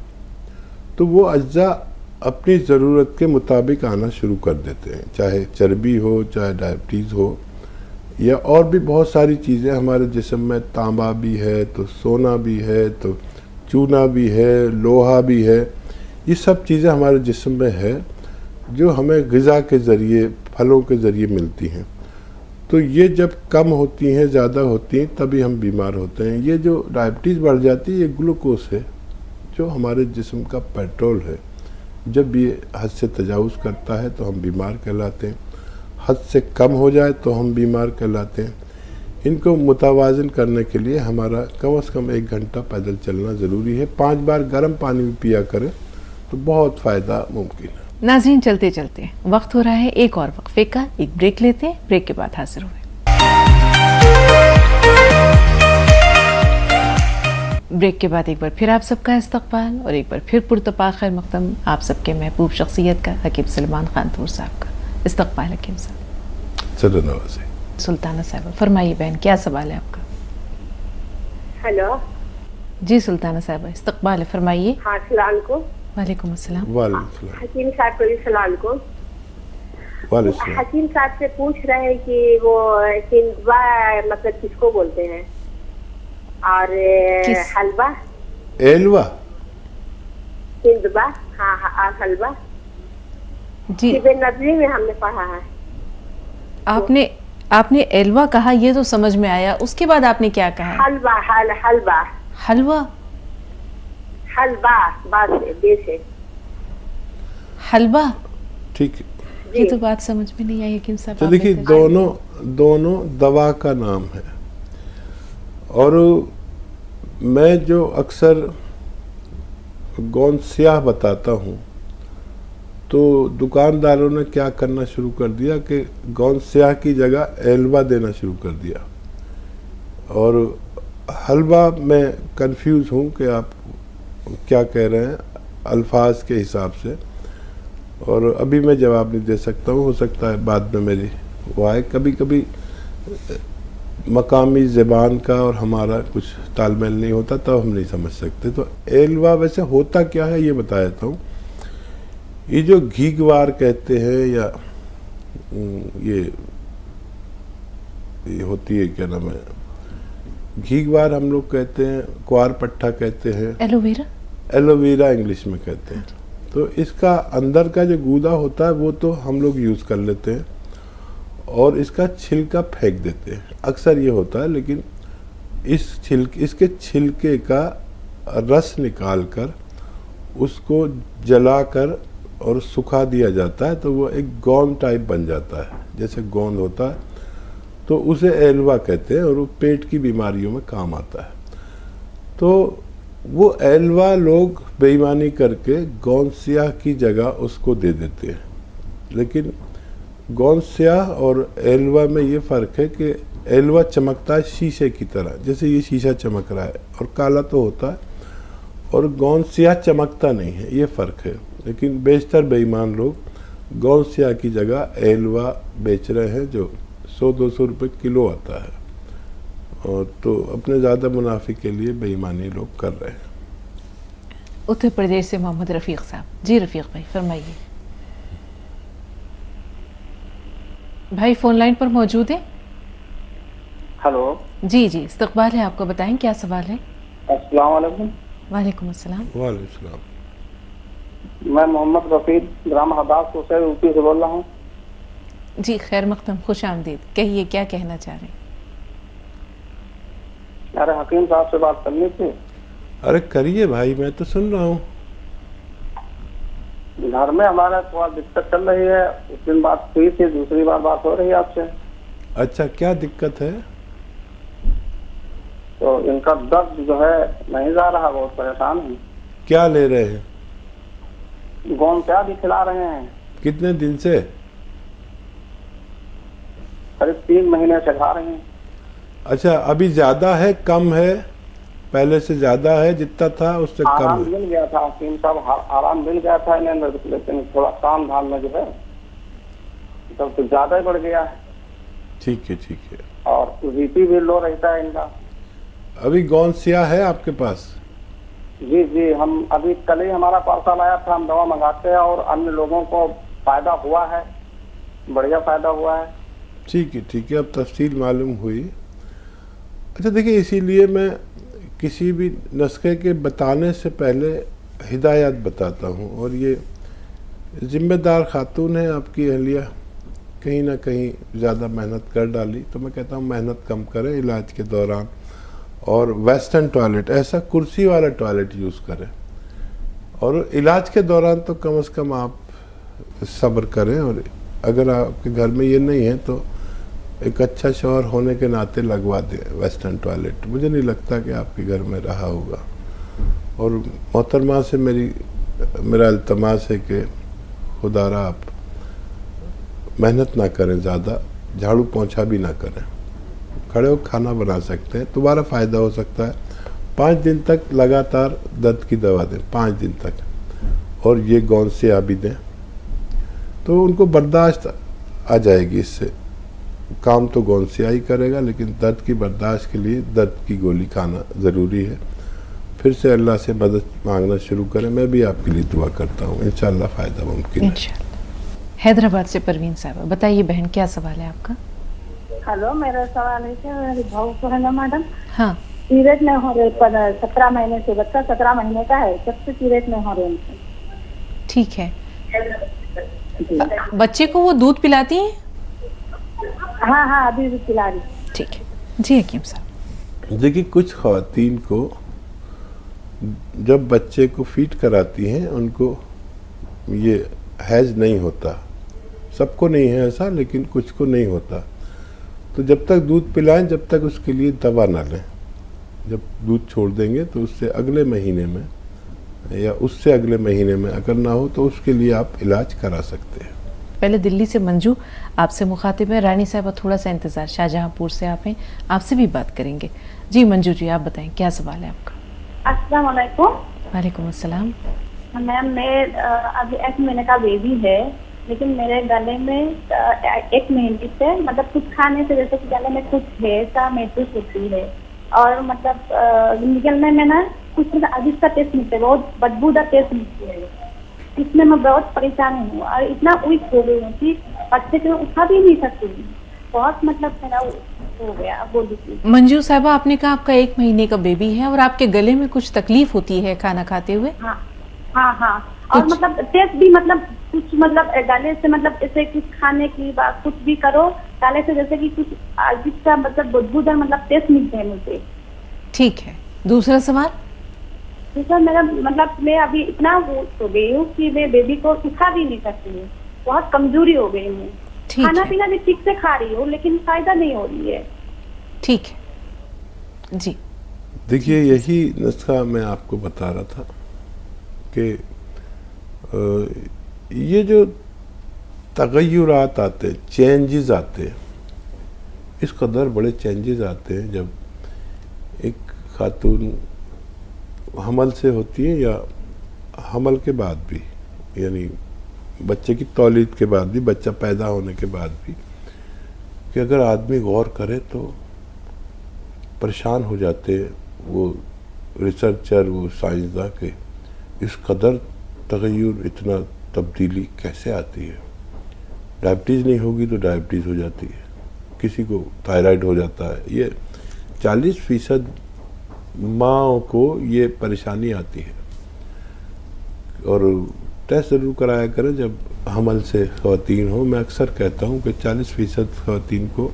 तो वो अज्जा अपनी ज़रूरत के मुताबिक आना शुरू कर देते हैं, चाहे चर्बी हो, चाहे डायबिटीज़ हो, या और भी बहुत सारी चीज़ें हमारे जिस्म में। तांबा भी है तो सोना भी है, तो चूना भी है, लोहा भी है। ये सब चीज़ें हमारे जिस्म में है जो हमें ग़िज़ा के ज़रिए, फलों के ज़रिए मिलती हैं। तो ये जब कम होती हैं, ज़्यादा होती हैं, तभी हम बीमार होते हैं। ये जो डायबिटीज़ बढ़ जाती है, ये ग्लूकोज है जो हमारे जिस्म का पेट्रोल है। जब ये हद से तजावुज़ करता है तो हम बीमार कहलाते हैं, हद से कम हो जाए तो हम बीमार कहलाते हैं। इनको मुतवाज़न करने के लिए हमारा कम से कम 1 घंटा पैदल चलना ज़रूरी है। 5 बार गर्म पानी भी पिया करें तो बहुत फ़ायदा मुमकिन है।
नाज़रीन, चलते चलते वक्त हो रहा है एक और वक्फे का। एक ब्रेक लेते हैं, ब्रेक के बाद हाजिर हुए। ब्रेक के बाद एक बार फिर आप सबका इस्तकबाल और एक बार फिर पुरतपा खैर मकदम आप सबके महबूब शख्सियत का, हकीम सलमान खानपुर साहब का। इस्तकबाल हकीम साहब।
सल्लल्लाहु
सुल्ताना साहब, फरमाइए बहन, क्या सवाल है आपका?
हेलो
जी सुल्ताना साहब, इस्तकबाल है, फरमाइए।
हाँ, सलाम को।
वालेकुम अस्सलाम।
वालेकुम
हकीम साहब को भी सलाम को।
वालेकुम।
हकीम साहब से पूछ रहे हैं कि वो हिंदवा मतलब किसको बोलते हैं, और हलवा
एलवा,
हिंदवा। हाँ हाँ, और हलवा
जी
नजरी में हमने पढ़ा है।
आपने एलवा कहा, ये तो समझ में आया। उसके बाद आपने क्या कहा?
हलवा, हलवा
हलवा।
हलवा बात है, देश है।
हलवा,
ठीक है।
ये तो बात समझ में नहीं आई हकीम साहब।
तो देखिए, दोनों दवा का नाम है। और मैं जो अक्सर गोंद स्याह बताता हूँ, तो दुकानदारों ने क्या करना शुरू कर दिया कि गोंद स्याह की जगह एलवा देना शुरू कर दिया। और हलवा में कंफ्यूज हूँ कि आप क्या कह रहे हैं अल्फाज के हिसाब से, और अभी मैं जवाब नहीं दे सकता हूँ। हो सकता है बाद में मेरी वो आए। कभी कभी मकामी ज़बान का और हमारा कुछ तालमेल नहीं होता, तब हम नहीं समझ सकते। तो एलवा वैसे होता क्या है ये बता देता हूँ। ये जो घीगवार कहते हैं, या ये होती है, क्या नाम है, घीगवार हम लोग कहते हैं, क्वार पट्टा कहते हैं,
एलोवेरा,
एलोवेरा इंग्लिश में कहते हैं। तो इसका अंदर का जो गूदा होता है वो तो हम लोग यूज़ कर लेते हैं और इसका छिलका फेंक देते हैं, अक्सर ये होता है। लेकिन इसके छिलके का रस निकाल कर उसको जलाकर और सुखा दिया जाता है, तो वो एक गोंद टाइप बन जाता है, जैसे गोंद होता है। तो उसे एलवा कहते हैं और वो पेट की बीमारियों में काम आता है। तो वो एलवा लोग बेईमानी करके गोंद स्याह की जगह उसको दे देते हैं। लेकिन गोंद स्याह और एलवा में ये फ़र्क है कि एलवा चमकता है शीशे की तरह, जैसे ये शीशा चमक रहा है और काला तो होता है, और गोंद स्याह चमकता नहीं है, ये फ़र्क है। लेकिन बेशतर बेईमान लोग गोंद स्याह की जगह एलवा बेच रहे हैं, जो 100-200 रुपये किलो आता है, और तो अपने ज़्यादा मुनाफे के लिए बेईमानी लोग कर रहे हैं।
उत्तर प्रदेश से मोहम्मद रफ़ीक साहब। जी रफ़ीक भाई, फरमाइए। भाई फ़ोन लाइन पर मौजूद है?
हेलो
जी जी, इस्तकबाल है आपको, बताएं क्या सवाल है?
अस्सलाम वालेकुम।
वालेकुम अस्सलाम।
वालेकुम सलाम।
मैं मोहम्मद रफीक ग्राम हदास से यूपी से बोल रहा हूँ।
जी खैर मकदम, खुश आमदीद। कहिए क्या कहना चाह रहे हैं?
अरे हकीम साहब से बात करनी थी।
अरे करिए भाई, मैं तो सुन रहा हूँ।
घर में हमारा थोड़ा दिक्कत चल रही है, उस दिन बात हुई थी, दूसरी बार बात हो रही है आपसे।
अच्छा, क्या दिक्कत है?
तो इनका दर्द जो है नहीं जा रहा, बहुत परेशान है।
क्या ले रहे हैं?
गोंद क्या भी खिला रहे हैं।
कितने दिन से?
करीब 3 महीने से खा रहे हैं।
अच्छा, अभी ज़्यादा है कम है? पहले से ज़्यादा है, जितना था उससे कम
आराम
है?
मिल गया था हकीम साहब, आराम मिल गया था इन्हें, लेकिन थोड़ा काम धाम में जो है तब तो ज़्यादा ही बढ़ गया है।
ठीक है, ठीक है।
और बीपी भी लो रहता है इनका।
अभी गोंद स्याह है आपके पास?
जी जी, हम अभी कल ही हमारा पार्सल आया था, हम दवा मंगाते हैं और अन्य लोगों को फायदा हुआ है, बढ़िया फायदा हुआ है।
ठीक है, अब तफसील मालूम हुई। अच्छा देखिए, इसीलिए मैं किसी भी नुस्खे के बताने से पहले हिदायत बताता हूँ, और ये ज़िम्मेदार खातून है आपकी अहलिया, कहीं ना कहीं ज़्यादा मेहनत कर डाली, तो मैं कहता हूँ मेहनत कम करें इलाज के दौरान, और वेस्टर्न टॉयलेट, ऐसा कुर्सी वाला टॉयलेट यूज़ करें, और इलाज के दौरान तो कम से कम आप सब्र करें। और अगर आपके घर में ये नहीं है तो एक अच्छा शौहर होने के नाते लगवा दें वेस्टर्न टॉयलेट। मुझे नहीं लगता कि आपके घर में रहा होगा। और मोहतरमा से मेरा इल्तमास है कि खुदारा आप मेहनत ना करें, ज़्यादा झाड़ू पोंछा भी ना करें, खड़े हो खाना बना सकते हैं, दोबारा फ़ायदा हो सकता है। 5 दिन तक लगातार दर्द की दवा दें, 5 दिन तक, और ये गौन से आ भी दें, तो उनको बर्दाश्त आ जाएगी। इससे काम तो गौन से ही करेगा, लेकिन दर्द की बर्दाश्त के लिए दर्द की गोली खाना ज़रूरी है। फिर से अल्लाह से मदद मांगना शुरू करें। मैं भी आपके लिए दुआ करता हूँ, इंशाअल्लाह फ़ायदा मुमकिन है।
हैदराबाद से परवीन साहब, बताइए बहन, क्या सवाल है आपका?
हेलो, मेरा सवाल है कि मेरी बहू को है ना मैडम,
हाँ,
पीरियड नहीं हो रहे, 17 महीने से, बच्चा 17 महीने का है, जब से पीरियड नहीं हो रहे उनसे।
ठीक है। बच्चे को वो दूध पिलाती हैं?
हाँ हाँ, अभी भी पिला रही।
ठीक है जी हकीम साहब।
देखिए, कुछ ख़वातीन को जब बच्चे को फीड कराती हैं उनको ये हैज नहीं होता, सबको नहीं है ऐसा, लेकिन कुछ को नहीं होता। तो जब तक दूध पिलाएं, जब तक उसके लिए दवा ना लें। जब दूध छोड़ देंगे तो उससे अगले महीने में या उससे अगले महीने में अगर ना हो तो उसके लिए आप इलाज करा सकते हैं।
पहले दिल्ली से मंजू आपसे मुखातिब है। रानी साहब थोड़ा सा इंतज़ार, शाहजहांपुर से आप हैं, आपसे भी बात करेंगे। जी मंजू जी, आप बताएं क्या सवाल है आपका?
अस्सलाम वालेकुम।
वालेकुम अस्सलाम।
मैम, मैं अभी 1 महीने का बेबी है, लेकिन मेरे गले में 1 महीने से मतलब कुछ खाने से जैसे कि गले में कुछ है सा महसूस होती है, और मतलब निकलने में ना कुछ अजीब सा टेस्ट मिलता है, बहुत बदबूदार टेस्ट मिलती है। इसमें मैं बहुत परेशान हूँ और इतना वीक हो गई हूँ कि बच्चे को उठा भी नहीं सकती, बहुत मतलब मेरा हो गया। बोलिए
मंजू साहबा, आपने कहा आपका 1 महीने का बेबी है और आपके गले में कुछ तकलीफ होती है खाना खाते हुए?
हाँ हाँ हाँ, और मतलब टेस्ट भी मतलब कुछ मतलब गले से मतलब ऐसे कुछ खाने की बात कुछ भी करो गले से जैसे कि कुछ अजीब सा मतलब बदबूदार मतलब टेस्ट मिलते हैं मुझे।
ठीक है, दूसरा सवाल?
दूसरा मेरा मतलब मैं अभी इतना हो गई हूँ कि मैं बेबी को उठा भी नहीं सकती हूँ, बहुत कमजोरी हो गई हूँ। खाना पीना भी ठीक से खा रही हूँ लेकिन फायदा नहीं हो रही है।
ठीक है जी।
देखिए, यही नुस्खा मैं आपको बता रहा था कि ये जो तगय्युरात आते हैं, चेंजेस आते हैं, इस कदर बड़े चेंजेस आते हैं जब एक खातून हमल से होती है या हमल के बाद भी, यानी बच्चे की तौलीद के बाद भी, बच्चा पैदा होने के बाद भी, कि अगर आदमी गौर करे तो परेशान हो जाते हैं वो रिसर्चर, वो साइंसदान के इस कदर तगय्युर, इतना तब्दीली कैसे आती है। डायबिटीज़ नहीं होगी तो डायबिटीज़ हो जाती है, किसी को थायराइड हो जाता है। ये 40% माँओं को ये परेशानी आती है, और टेस्ट ज़रूर कराया करें जब हमल से ख़वातीन हो। मैं अक्सर कहता हूँ कि 40% ख़वातीन को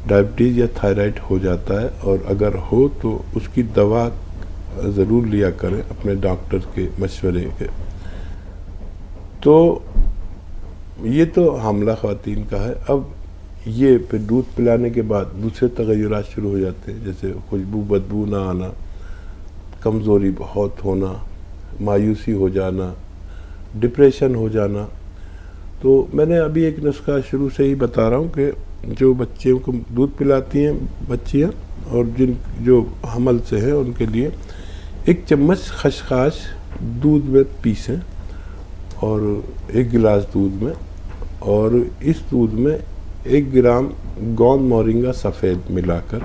डायबिटीज़ या थायराइड हो जाता है, और अगर हो तो उसकी दवा ज़रूर लिया करें अपने डॉक्टर के मशवरे के। तो ये तो हमला ख़वातीन का है। अब ये फिर दूध पिलाने के बाद दूसरे तगय्युरात शुरू हो जाते हैं, जैसे खुशबू बदबू ना आना, कमज़ोरी बहुत होना, मायूसी हो जाना, डिप्रेशन हो जाना। तो मैंने अभी एक नुस्खा शुरू से ही बता रहा हूँ कि जो बच्चों को दूध पिलाती हैं बच्चियाँ और जो हमल से हैं उनके लिए 1 चम्मच खसखस दूध में पीसें, और 1 गिलास दूध में, और इस दूध में 1 ग्राम गोंद मोरिंगा सफ़ेद मिलाकर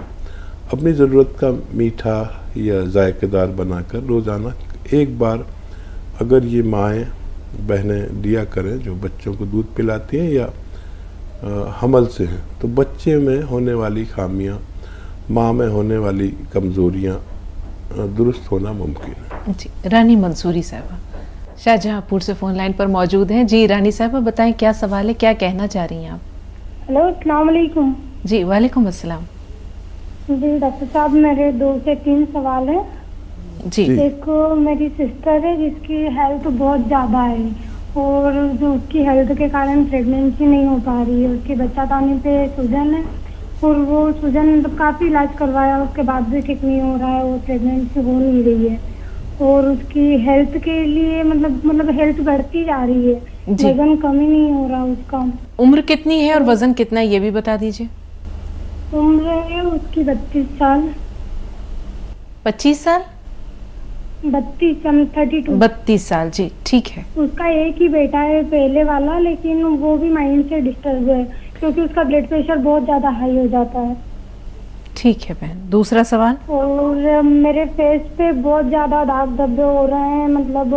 अपनी ज़रूरत का मीठा या जायकेदार बनाकर रोज़ाना एक बार अगर ये माएँ बहनें दिया करें जो बच्चों को दूध पिलाती हैं या हमल से हैं, तो बच्चे में होने वाली खामियां, माँ में होने वाली कमज़ोरियां दुरुस्त होना मुमकिन है।
जी, रानी मंसूरी साहबा शाहजहांपुर से फ़ोन लाइन पर मौजूद हैं। जी रानी साहबा, बताएं क्या सवाल है, क्या कहना चाह रही हैं आप?
हेलो, अस्सलाम वालेकुम।
जी वालेकुम अस्सलाम।
जी डॉक्टर साहब, मेरे 2 से 3 सवाल हैं।
जी,
एक मेरी सिस्टर है जिसकी हेल्थ बहुत ज़्यादा है और जो उसकी हेल्थ के कारण प्रेगनेंसी नहीं हो पा रही है। उसकी बच्चादानी पे सूजन है और वो सूजन मतलब काफ़ी इलाज करवाया, उसके बाद भी ठीक नहीं हो रहा है, वो प्रेगनेंसी हो नहीं रही है। और उसकी हेल्थ के लिए मतलब हेल्थ बढ़ती जा रही है,
जी।
वजन कम ही नहीं हो रहा उसका।
उम्र कितनी है और वजन कितना है ये भी बता दीजिए।
उम्र है उसकी 32 साल।
25 साल?
32
32 साल, जी ठीक है।
उसका एक ही बेटा है पहले वाला, लेकिन वो भी माइंड से डिस्टर्ब है क्योंकि उसका ब्लड प्रेशर बहुत ज्यादा हाई हो जाता है।
ठीक है बहन, दूसरा सवाल।
और मेरे फेस पे बहुत ज्यादा दाग धब्बे हो रहे हैं, मतलब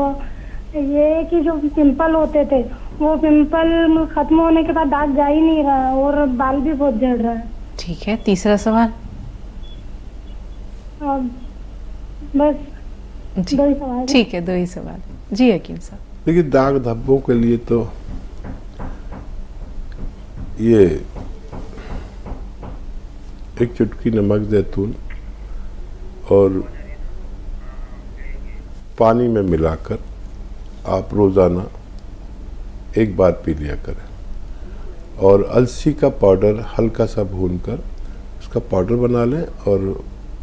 ये कि जो पिंपल होते थे वो पिंपल खत्म होने के बाद दाग जा ही नहीं रहा है और बाल भी बहुत झड़ रहा है।
ठीक है, तीसरा सवाल।
बस
जी
2 ही सवाल है।
ठीक है, 2 ही सवाल। जी हकीम साहब।
देखिए, दाग धब्बों के लिए तो ये एक चुटकी नमक जैतून और पानी में मिलाकर आप रोज़ाना एक बार पी लिया करें, और अलसी का पाउडर हल्का सा भूनकर उसका पाउडर बना लें और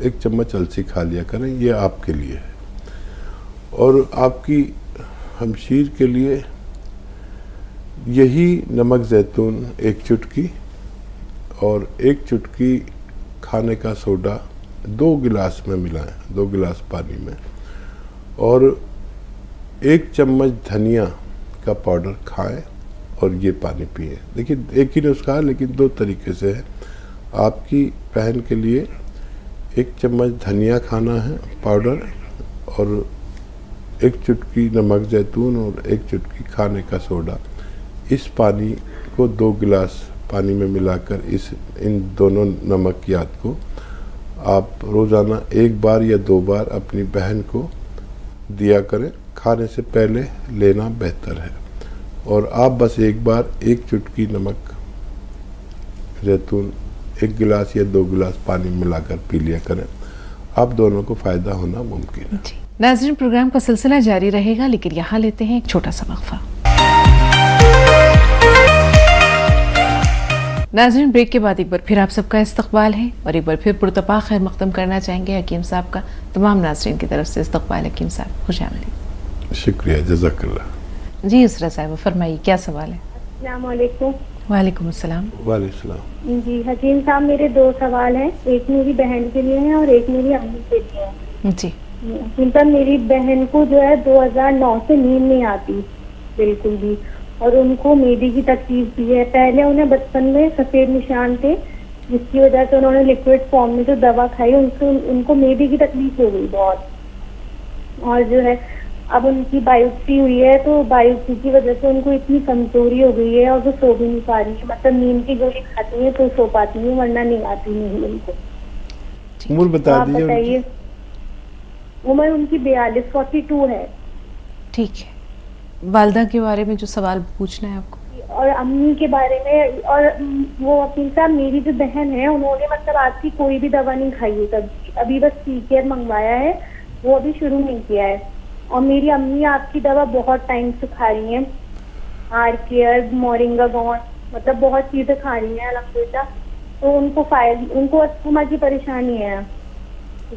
1 चम्मच अलसी खा लिया करें। ये आपके लिए है। और आपकी हमशीर के लिए यही नमक जैतून 1 चुटकी और 1 चुटकी खाने का सोडा 2 गिलास में मिलाएं, 2 गिलास पानी में, और 1 चम्मच धनिया का पाउडर खाएं और ये पानी पिए। देखिए, एक ही नुस्खा है लेकिन 2 तरीके से है। आपकी बहन के लिए 1 चम्मच धनिया खाना है पाउडर, और 1 चुटकी नमक जैतून और 1 चुटकी खाने का सोडा। इस पानी को 2 गिलास पानी में मिलाकर इन दोनों नमकियात को आप रोज़ाना 1 बार या 2 बार अपनी बहन को दिया करें। खाने से पहले लेना बेहतर है। और आप बस 1 बार 1 चुटकी नमक जैतून 1 गिलास या 2 गिलास पानी मिलाकर पी लिया करें। आप दोनों को फ़ायदा होना मुमकिन है।
जी नाज़रीन, प्रोग्राम का सिलसिला जारी रहेगा, लेकिन यहाँ लेते हैं एक छोटा सा वक्फा। नाज़रीन, ब्रेक के बाद एक बार फिर आप सबका इस्तकबाल है और एक बार फिर पुरतपा खैर मक़दम करना चाहेंगे हकीम साहब का। तमाम नाज़रीन की तरफ से इस्तकबाल हकीम साहब, खुशामदीद।
शुक्रिया, जज़ाकल्लाह।
जी उसरा साहब, फरमाइए क्या सवाल है?
अस्सलाम वालेकुम।
वालेकुम अस्सलाम।
वालेकुम सलाम।
जी हकीम साहब, मेरे 2 सवाल हैं। एक मेरी बहन के लिए है और एक मेरी अम्मी के लिए है।
जी
हकीम साहब, मेरी बहन को जो है 2009 से नींद नहीं आती बिल्कुल भी, और उनको मेदी की तकलीफ भी है। पहले उन्हें बचपन में सफेद निशान थे, जिसकी वजह से उन्होंने लिक्विड फॉर्म में जो दवा खाई उनको मेदी की तकलीफ हो गई बहुत। और जो है अब उनकी बायोप्सी हुई है, तो बायोप्सी की वजह से उनको इतनी कमजोरी हो गई है और वो सो भी नहीं पा रही है। मतलब नींद की गोली खाती है तो सो पाती है, वरना नहीं आती नींद उनको।
उम्र बता
आप
दीजिए।
बताइए। उम्र उनकी 42 है।
ठीक है, वालदा के बारे में जो सवाल पूछना है आपको।
और अम्मी के बारे में। और वो वकील साहब, मेरी जो बहन है उन्होंने मतलब आज की कोई भी दवा नहीं खाई है कभी, अभी बस सी-केयर मंगवाया है, वो अभी शुरू नहीं किया है। और मेरी अम्मी आपकी दवा बहुत टाइम से खा रही हैं, आर-केयर, मोरिंगा गॉन, मतलब बहुत चीजें खा रही हैं अल्हम्दुलिल्लाह। तो उनको अस्थमा की परेशानी है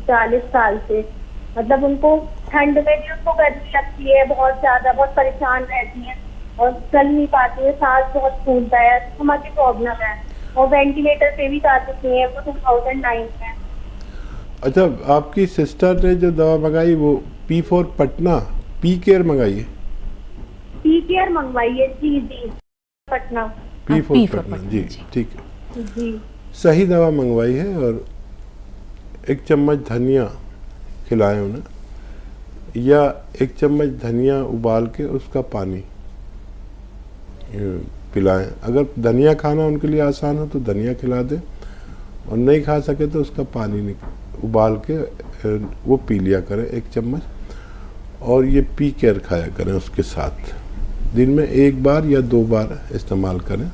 40 साल से। मतलब उनको ठंड में भी उनको गर्मी लगती है बहुत ज्यादा, बहुत परेशान रहती है और चल नहीं पाती है, सांस बहुत फूलता है, अस्थमा की प्रॉब्लम है और वेंटिलेटर पे भी जा चुकी है वो 2009 में।
अच्छा, आपकी सिस्टर ने जो दवा मंगाई वो P4 पटना P-केयर मंगाई है?
सी-केयर मंगवाई है। जी पटना।
P4 पटना, जी ठीक है।
जी
सही दवा मंगवाई है। और 1 चम्मच धनिया खिलाएं उन्हें, या 1 चम्मच धनिया उबाल के उसका पानी पिलाएं। अगर धनिया खाना उनके लिए आसान हो तो धनिया खिला दें, और नहीं खा सके तो उसका पानी उबाल के वो पी लिया करें 1 चम्मच, और ये पी कर खाया करें उसके साथ। दिन में 1 बार या 2 बार इस्तेमाल करें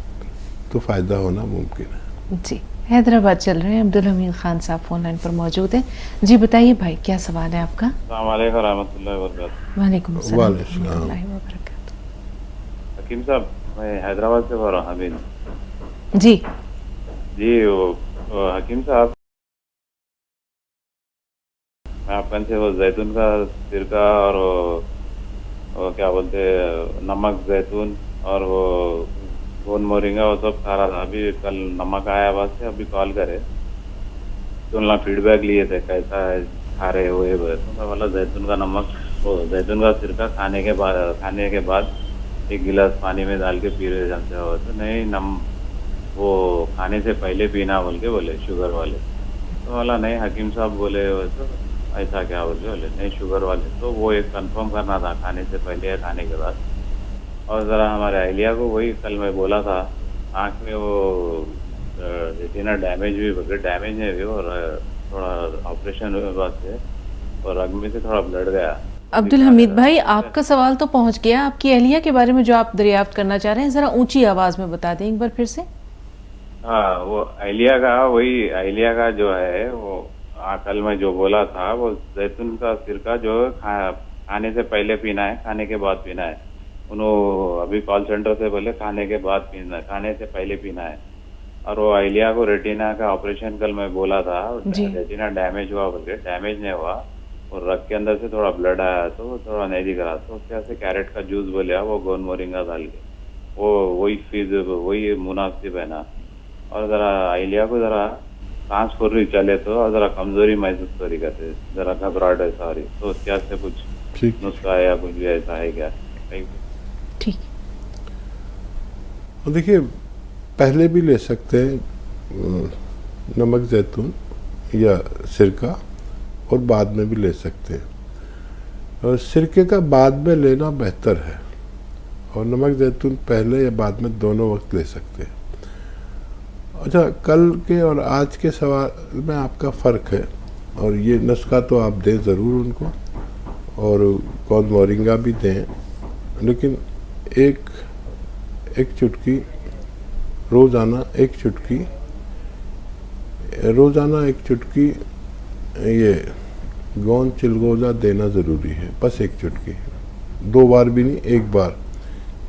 तो फ़ायदा होना मुमकिन है।
जी, हैदराबाद चल रहे हैं, अब्दुल हमीद खान साहब फोन लाइन पर मौजूद हैं। जी बताइए भाई, क्या सवाल है आपका?
अस्सलाम वालेकुम रहमतुल्लाहि व बरकातहू।
वालेकुम अस्सलाम
वालेकुम
रहमतुल्लाहि व बरकातहू।
हकीम साहब, मैं हैदराबाद से बोल रहा हूँ हमीद।
जी
जी वो हकीम साहब, मैं आपके से वो जैतून का सिरका और वो क्या बोलते नमक जैतून और वो गोन मोरिंगा वो सब खा रहा था। अभी कल नमक आया बाद से अभी कॉल करे तो उन्होंने फीडबैक लिए थे कैसा है खा रहे हो ये तो बोला जैतून का नमक वो जैतून का सिरका खाने के बाद 1 गिलास पानी में डाल के पी रहे जाते हो। तो नहीं वो खाने से पहले पीना बोले शुगर वाले। तो बोला नहीं हकीम साहब बोले तो ऐसा क्या बोले नहीं शुगर वाले। तो वो एक कंफर्म करना था खाने से पहले या खाने के बाद। और ज़रा हमारे अहलिया को वही कल मैं बोला था, आँख में वो रेटिना डैमेज है भी, और थोड़ा ऑपरेशन हुए बाद से और रग में से थोड़ा ब्लड गया।
अब्दुल हमीद भाई, आपका सवाल तो पहुंच गया। आपकी अहलिया के बारे में जो आप दरियाफ्त करना चाह रहे हैं, ज़रा ऊंची आवाज़ में बता दें एक बार फिर से।
हाँ, वो अहलिया का जो है वो कल मैं जो बोला था वो जैतून का सिरका जो खाने से पहले पीना है, खाने के बाद पीना है। उन्होंने अभी कॉल सेंटर से बोले खाने के बाद पीना, खाने से पहले पीना है। और वो अहलिया को रेटिना का ऑपरेशन कल मैं बोला था, रेटिना डैमेज हुआ बोले, डैमेज नहीं हुआ और रग के अंदर से थोड़ा ब्लड आया तो थोड़ा नहीं दिख रहा। तो उसके से कैरेट का जूस बोले वो गोन मोरिंगा डाल के वही मुनासिब है ना। और ज़रा अहलिया को ज़रा सांस फुर्री चले तो और ज़रा कमजोरी महसूस करी करते, ज़रा घबराहट है सारी। तो उसके से कुछ नुस्खा या कुछ भी ऐसा है क्या?
ठीक,
देखिए पहले भी ले सकते हैं नमक जैतून या सिरका, और बाद में भी ले सकते हैं। और सिरके का बाद में लेना बेहतर है, और नमक जैतून पहले या बाद में दोनों वक्त ले सकते हैं। अच्छा, कल के और आज के सवाल में आपका फ़र्क है, और ये नुस्खा तो आप दें ज़रूर उनको, और गोन मोरिंगा भी दें, लेकिन एक चुटकी रोज़ाना एक चुटकी ये गोन चिलगोज़ा देना ज़रूरी है। बस 1 चुटकी, 2 बार भी नहीं, 1 बार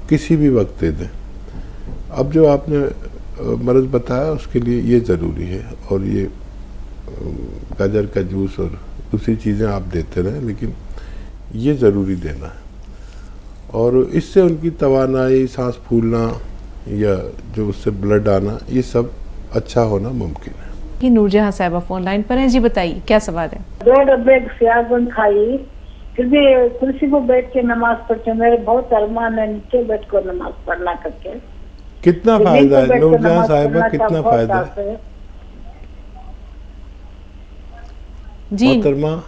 किसी भी वक्त दे दें। अब जो आपने मर्ज़ बताया उसके लिए ये ज़रूरी है, और ये गाजर का जूस और दूसरी चीज़ें आप देते रहें, लेकिन ये ज़रूरी देना है। और इससे उनकी तवानाई, सांस फूलना या जो उससे ब्लड आना, ये सब अच्छा होना मुमकिन है।
कि नूरजहां साहिबा फोन लाइन पर हैं। जी बताइए, क्या सवाल है?
2 डब्बे सियागन खाई, फिर भी कुर्सी पर बैठ के नमाज पढ़ते। मेरे बहुत अरमान है नीचे बैठ कर नमाज पढ़ना करके।
कितना फायदा है नूरजहां साहिबा, कितना फायदा है
जी
मोहतरमा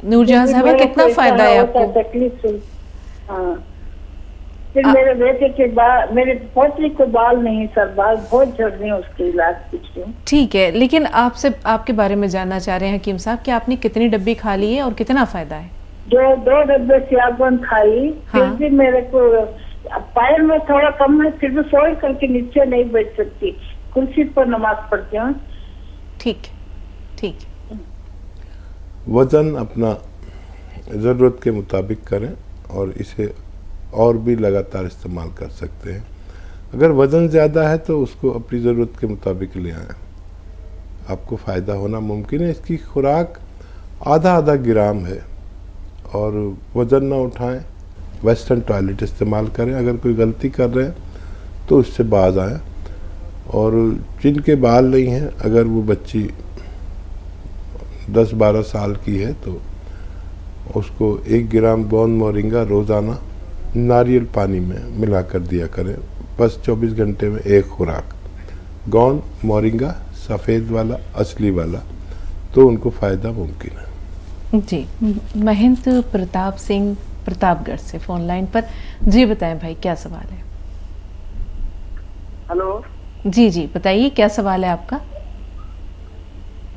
नूरजहां साहिबा, कितना फायदा है आपको?
तकलीफ से। हाँ, फिर मेरे बेटे के बाल, मेरे पोतरी को बाल नहीं, सर बाल बहुत झड़ रहे हैं, उसके इलाज पूछ रही हूँ।
ठीक है, लेकिन आपसे आपके बारे में जानना चाह रहे हैं हकीम साहब कि आपने कितनी डब्बी खा ली है और कितना फायदा है?
2 डब्बे सियागन खाई, फिर भी मेरे को पैर में थोड़ा कम है, फिर भी सोई करके नीचे नहीं बैठ सकती, कुर्सी पर नमाज पढ़ती हूँ।
ठीक।
वज़न अपना ज़रूरत के मुताबिक करें, और इसे और भी लगातार इस्तेमाल कर सकते हैं। अगर वज़न ज़्यादा है तो उसको अपनी ज़रूरत के मुताबिक ले आएँ, आपको फ़ायदा होना मुमकिन है। इसकी खुराक आधा ग्राम है, और वज़न ना उठाएं, वेस्टर्न टॉयलेट इस्तेमाल करें। अगर कोई गलती कर रहे हैं तो उससे बाज आएँ। और जिनके बाल नहीं हैं, अगर वो बच्ची 10-12 साल की है तो उसको 1 ग्राम गोन मोरिंगा रोज़ाना नारियल पानी में मिला कर दिया करें। बस 24 घंटे में 1 खुराक गोन मोरिंगा, सफ़ेद वाला, असली वाला, तो उनको फ़ायदा मुमकिन है।
जी, महेंद्र प्रताप सिंह प्रतापगढ़ से फोन लाइन पर। जी बताएं भाई, क्या सवाल है?
हेलो
जी जी बताइए, क्या सवाल है आपका?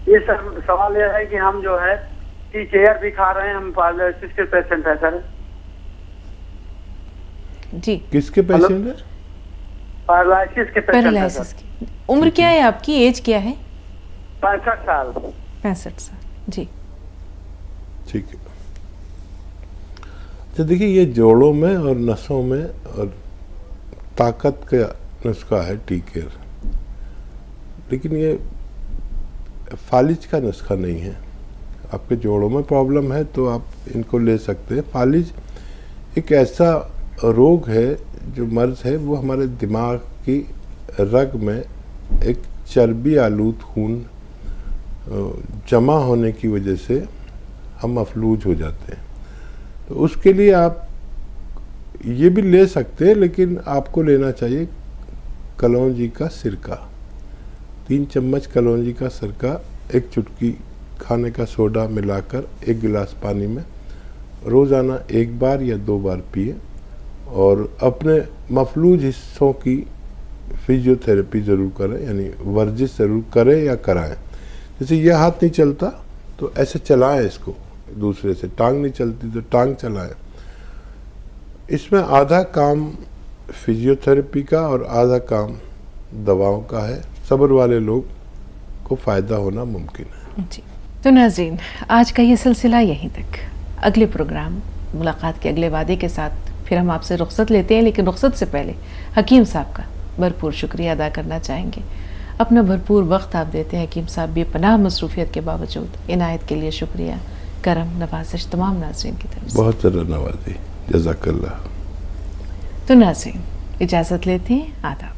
ये सर सवाल यह है कि हम जो है टी केयर भी खा रहे हैं, हम पैरालिसिस के पेशेंट है सर।
जी,
किसके पेशेंट है?
पैरालिसिस के पेशेंट है
पैरालिसिस
सर।
की। उम्र क्या है आपकी, एज क्या है?
65 साल।
65 साल। जी
ठीक है। तो देखिए, ये जोड़ों में और नसों में और ताकत का नुस्खा है टी केयर, लेकिन ये फालिज का नुस्खा नहीं है। आपके जोड़ों में प्रॉब्लम है तो आप इनको ले सकते हैं। फालिज एक ऐसा रोग है, जो मर्ज है, वो हमारे दिमाग की रग में एक चर्बी आलूद खून जमा होने की वजह से हम मफलूज हो जाते हैं। तो उसके लिए आप ये भी ले सकते हैं, लेकिन आपको लेना चाहिए कलौंजी का सिरका। 3 चम्मच कलौंजी का सिरका, 1 चुटकी खाने का सोडा मिलाकर 1 गिलास पानी में रोज़ाना 1 बार या 2 बार पिए, और अपने मफलूज हिस्सों की फिजियोथेरेपी ज़रूर करें, यानी वर्जिश ज़रूर करें या कराएं। जैसे यह हाथ नहीं चलता तो ऐसे चलाएं इसको दूसरे से, टांग नहीं चलती तो टांग चलाएं। इसमें आधा काम फिजियोथेरेपी का और आधा काम दवाओं का है। सब्र वाले लोग को फ़ायदा होना मुमकिन है।
जी, तो नाज़रीन, आज का ये सिलसिला यहीं तक। अगले प्रोग्राम मुलाकात के अगले वादे के साथ फिर हम आपसे रुख्सत लेते हैं, लेकिन रुख्सत से पहले हकीम साहब का भरपूर शुक्रिया अदा करना चाहेंगे। अपना भरपूर वक्त आप देते हैं हकीम साहब, बेपनाह मसरूफियत के बावजूद। इनायत के लिए शुक्रिया, करम नवाजिश तमाम नाज़रीन की तरफ से।
बहुत ज़्यादा नवाजी, जज़ाकल्लाह।
तो नाज़रीन, इजाज़त लेते हैं, आदाब।